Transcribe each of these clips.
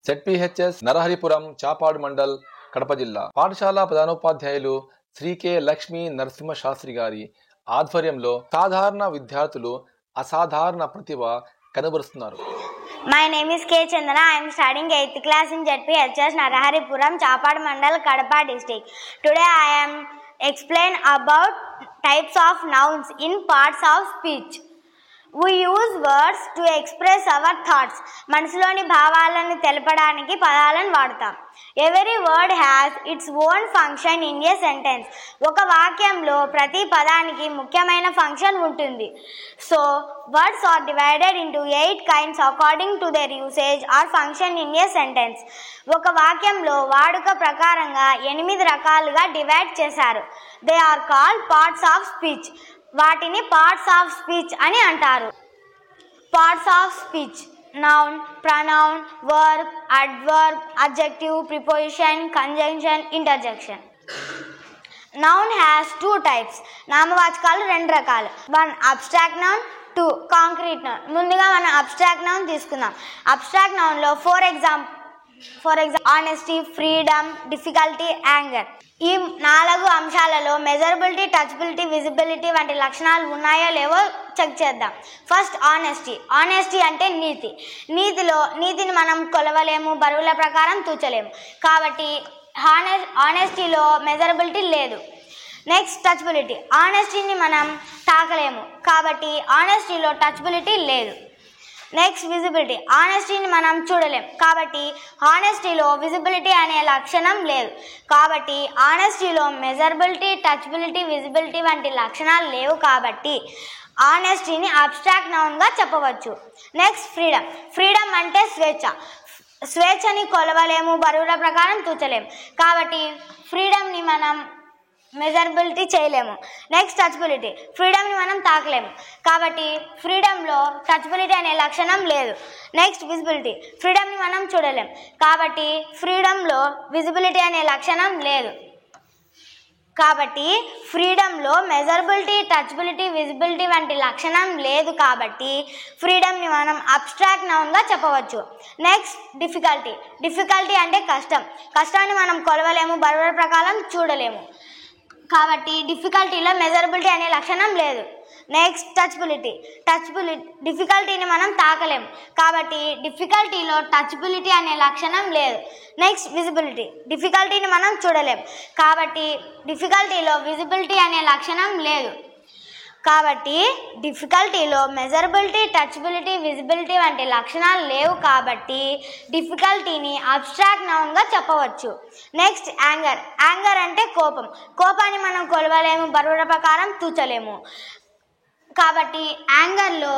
ZPHS నరహరిపురం చాపాడు మండల్ కడప జిల్లా పాఠశాల ప్రధానోపాధ్యాయులు శ్రీ కె లక్ష్మీ నరసింహ శాస్త్రి గారి ఆధ్వర్యంలో సాధారణ విద్యార్థులు అసాధారణ ప్రతిభ కనబరుస్తున్నారు. My name is K. Chandana. I am studying 8th class in ZPHS Naraharipuram, Chapad Mandal, Kadapa district. Today I am explain about types of nouns in parts of speech. We use words to express our thoughts. మనసులోని భావాలను తెలపడానికి పదాలను వాడతాం. Every word has its own function in a sentence. ఒక వాక్యంలో ప్రతి పదానికి ముఖ్యమైన ఫంక్షన్ ఉంటుంది. So, words are divided into 8 kinds according to their usage or function in a sentence. ఒక వాక్యంలో వాడుక ప్రకారంగా 8 రకాలుగా డివైడ్ చేశారు. They are called parts of speech. వాటిని పార్ట్స్ ఆఫ్ స్పీచ్ అని అంటారు. Parts of speech: noun, pronoun, verb, adverb, adjective, preposition, conjunction, interjection. Noun has 2 types. నామవాచకాలు 2 రకాలు. 1 అబ్స్ట్రాక్ట్ నౌన్, 2 కాంక్రీట్ నౌన్. ముందుగా మనం అబ్స్ట్రాక్ట్ నౌన్ తీసుకుందాం. అబ్స్ట్రాక్ట్ నౌన్లో for example honesty, freedom, difficulty, anger. ఈ 4 అంశాలలో మెజరబిలిటీ, టచబిలిటీ, విజిబిలిటీ వంటి లక్షణాలు ఉన్నాయో లేవో చెక్ చేద్దాం. First honesty. ఆనెస్టీ అంటే నీతి. నీతిని మనం కొలవలేము, బరువుల ప్రకారం తూచలేము. కాబట్టి ఆనెస్టీలో మెజరబిలిటీ లేదు. నెక్స్ట్ టచబిలిటీ. ఆనెస్టీని మనం తాకలేము, కాబట్టి ఆనెస్టీలో టచబిలిటీ లేదు. Next visibility. ఆనెస్టీని మనం చూడలేం, కాబట్టి ఆనెస్టీలో విజిబిలిటీ అనే లక్షణం లేదు. కాబట్టి ఆనెస్టీలో మెజరబిలిటీ, టచబిలిటీ, విజిబిలిటీ వంటి లక్షణాలు లేవు. కాబట్టి ఆనెస్టీని అబ్స్ట్రాక్ట్ నౌన్గా చెప్పవచ్చు. Next freedom. ఫ్రీడమ్ అంటే స్వేచ్ఛ. స్వేచ్ఛని కొలవలేము, బరువుల ప్రకారం తూచలేము, కాబట్టి ఫ్రీడమ్ని మనం మెజరబిలిటీ చేయలేము. నెక్స్ట్ టచబిలిటీ. ఫ్రీడమ్ని మనం తాకలేము, కాబట్టి ఫ్రీడమ్లో టచబిలిటీ అనే లక్షణం లేదు. Next visibility. ఫ్రీడమ్ని మనం చూడలేం, కాబట్టి ఫ్రీడమ్లో విజిబిలిటీ అనే లక్షణం లేదు. కాబట్టి ఫ్రీడమ్లో మెజరబిలిటీ, టచబిలిటీ, విజిబిలిటీ వంటి లక్షణం లేదు. కాబట్టి ఫ్రీడమ్ని మనం అబ్స్ట్రాక్ట్ నౌన్గా చెప్పవచ్చు. Next difficulty. డిఫికల్టీ అంటే కష్టం. కష్టాన్ని మనం కొలవలేము, బరువుల ప్రకారం చూడలేము, కాబట్టి డిఫికల్టీలో మెజరబిలిటీ అనే లక్షణం లేదు. నెక్స్ట్ టచబిలిటీ. డిఫికల్టీని మనం తాకలేము, కాబట్టి డిఫికల్టీలో టచబిలిటీ అనే లక్షణం లేదు. Next visibility. డిఫికల్టీని మనం చూడలేము, కాబట్టి డిఫికల్టీలో విజిబిలిటీ అనే లక్షణం లేదు. కాబట్టి డిఫికల్టీలో మెజరబిలిటీ, టచబిలిటీ, విజిబిలిటీ వంటి లక్షణాలు లేవు. కాబట్టి డిఫికల్టీని అబ్స్ట్రాక్ట్ నౌన్గా చెప్పవచ్చు. Next anger. యాంగర్ అంటే కోపం. కోపాన్ని మనం కొలవలేము, బరువుల ప్రకారం తూచలేము, కాబట్టి యాంగర్లో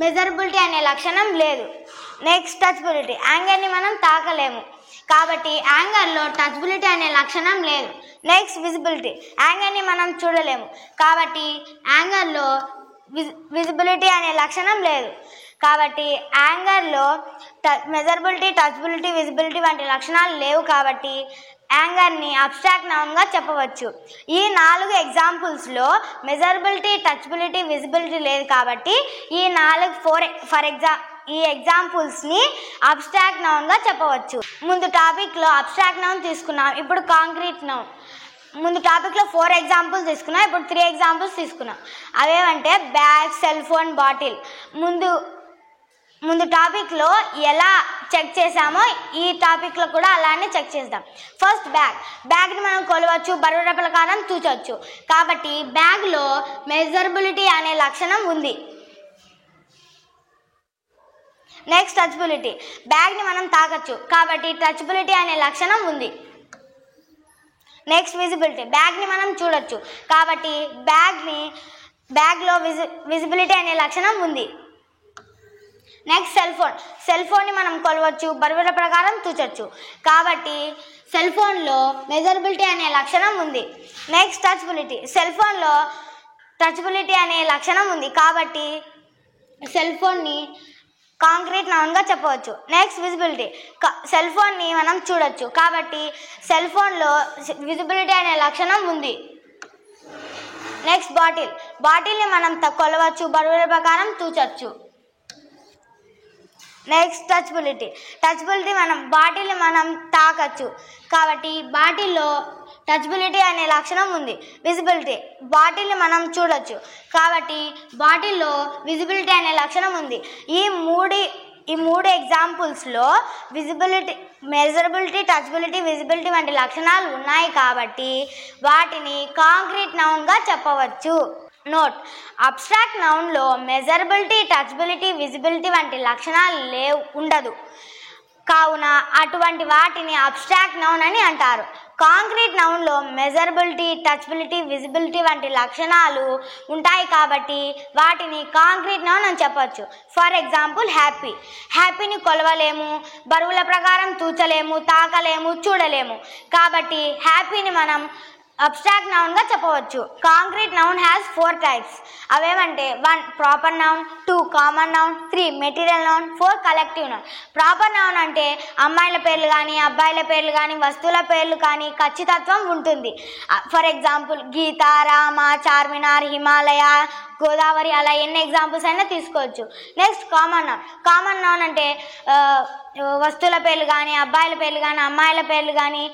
మెజరబిలిటీ అనే లక్షణం లేదు. నెక్స్ట్ టచబిలిటీ. యాంగర్ని మనం తాకలేము, కాబట్టి యాంగర్లో టచబిలిటీ అనే లక్షణం లేదు. Next visibility. యాంగర్ని మనం చూడలేము, కాబట్టి యాంగర్లో విజిబిలిటీ అనే లక్షణం లేదు. కాబట్టి యాంగర్లో మెజరబిలిటీ, టచబిలిటీ, విజిబిలిటీ వంటి లక్షణాలు లేవు. కాబట్టి యాంగర్ని అబ్స్ట్రాక్ట్ నౌన్గా చెప్పవచ్చు. ఈ 4 ఎగ్జాంపుల్స్లో మెజరబిలిటీ, టచబిలిటీ, విజిబిలిటీ లేదు. కాబట్టి ఈ ఎగ్జాంపుల్స్ని అబ్స్ట్రాక్ట్ నౌన్గా చెప్పవచ్చు. ముందు టాపిక్లో అబ్స్ట్రాక్ట్ నౌన్ తీసుకున్నాం, ఇప్పుడు కాంక్రీట్ నౌన్. ముందు టాపిక్లో 4 ఎగ్జాంపుల్స్ తీసుకున్నాం, ఇప్పుడు 3 ఎగ్జాంపుల్స్ తీసుకున్నాం. అవేమంటే బ్యాగ్, సెల్ ఫోన్, బాటిల్. ముందు టాపిక్లో ఎలా చెక్ చేసామో ఈ టాపిక్లో కూడా అలానే చెక్ చేద్దాం. First bag. బ్యాగ్ని మనం కొలవచ్చు, బరువుల ప్రకారం తూచవచ్చు, కాబట్టి బ్యాగ్లో మెజరబిలిటీ అనే లక్షణం ఉంది. నెక్స్ట్ టచబిలిటీ. బ్యాగ్ని మనం తాకచ్చు, కాబట్టి టచబిలిటీ అనే లక్షణం ఉంది. Next visibility. బ్యాగ్ని మనం చూడొచ్చు, కాబట్టి బ్యాగ్లో విజిబిలిటీ అనే లక్షణం ఉంది. Next cell phone. సెల్ ఫోన్ని మనం కొలవచ్చు, బరువుల ప్రకారం తూచొచ్చు, కాబట్టి సెల్ ఫోన్లో మెజరబిలిటీ అనే లక్షణం ఉంది. నెక్స్ట్ టచబిలిటీ. సెల్ ఫోన్లో టచబిలిటీ అనే లక్షణం ఉంది, కాబట్టి సెల్ ఫోన్ని కాంక్రీట్ నౌన్గా చెప్పవచ్చు. Next visibility. సెల్ ఫోన్ని మనం చూడొచ్చు, కాబట్టి సెల్ ఫోన్లో విజిబిలిటీ అనే లక్షణం ఉంది. Next bottle. బాటిల్ని మనం కొలవచ్చు, బరువుల ప్రకారం తూచొచ్చు. నెక్స్ట్ టచబిలిటీ మనం బాటిల్ మనం తాకచ్చు, కాబట్టి బాటిల్లో టచబిలిటీ అనే లక్షణం ఉంది. విజిబిలిటీ బాటిల్ని మనం చూడొచ్చు, కాబట్టి బాటిల్లో విజిబిలిటీ అనే లక్షణం ఉంది. ఈ మూడు ఎగ్జాంపుల్స్లో విజిబిలిటీ, మెజరబిలిటీ, టచబిలిటీ, విజిబిలిటీ వంటి లక్షణాలు ఉన్నాయి, కాబట్టి వాటిని కాంక్రీట్ నౌన్గా చెప్పవచ్చు. నోట్: అబ్స్ట్రాక్ట్ నౌన్లో మెజరబిలిటీ, టచబిలిటీ, విజిబిలిటీ వంటి లక్షణాలు ఉండదు, కావున అటువంటి వాటిని అబ్స్ట్రాక్ట్ నౌన్ అని అంటారు. కాంక్రీట్ నౌన్లో మెజరబిలిటీ, టచబిలిటీ, విజిబిలిటీ వంటి లక్షణాలు ఉంటాయి, కాబట్టి వాటిని కాంక్రీట్ నౌన్ అని చెప్పొచ్చు. ఫర్ ఎగ్జాంపుల్ హ్యాపీని కొలవలేము, బరువుల ప్రకారం తూచలేము, తాకలేము, చూడలేము, కాబట్టి హ్యాపీని మనం అబ్స్ట్రాక్ట్ నౌన్గా చెప్పవచ్చు. Concrete noun has 4 types. అవేమంటే 1 proper noun, 2 common noun, 3 material noun, 4 collective noun. Proper noun అంటే అమ్మాయిల పేర్లు కానీ, అబ్బాయిల పేర్లు కానీ, వస్తువుల పేర్లు కానీ ఖచ్చితత్వం ఉంటుంది. ఫర్ ఎగ్జాంపుల్ గీత, రామ, చార్మినార్, హిమాలయ, గోదావరి, అలా ఎన్ని ఎగ్జాంపుల్స్ అయినా తీసుకోవచ్చు. నెక్స్ట్ కామన్ నౌన్ అంటే వస్తువుల పేర్లు కానీ, అబ్బాయిల పేర్లు కానీ, అమ్మాయిల పేర్లు కానీ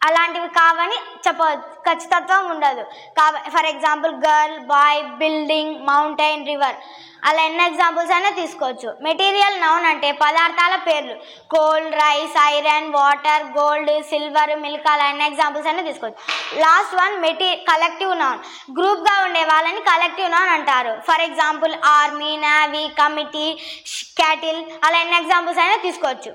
అలాంటివి కావని చెప్పవచ్చు, ఖచ్చితత్వం ఉండదు. For example girl, boy, building, mountain, river, అలా ఎన్ని ఎగ్జాంపుల్స్ అయినా తీసుకోవచ్చు. మెటీరియల్ నౌన్ అంటే పదార్థాల పేర్లు, coal, rice, iron, water, gold, silver, milk, అలా ఎన్ని ఎగ్జాంపుల్స్ అయినా తీసుకోవచ్చు. Last one collective noun. గ్రూప్గా ఉండే వాళ్ళని కలెక్టివ్ నౌన్ అంటారు. For example army, navy, committee, cattle, అలా ఎన్ని ఎగ్జాంపుల్స్ అయినా తీసుకోవచ్చు.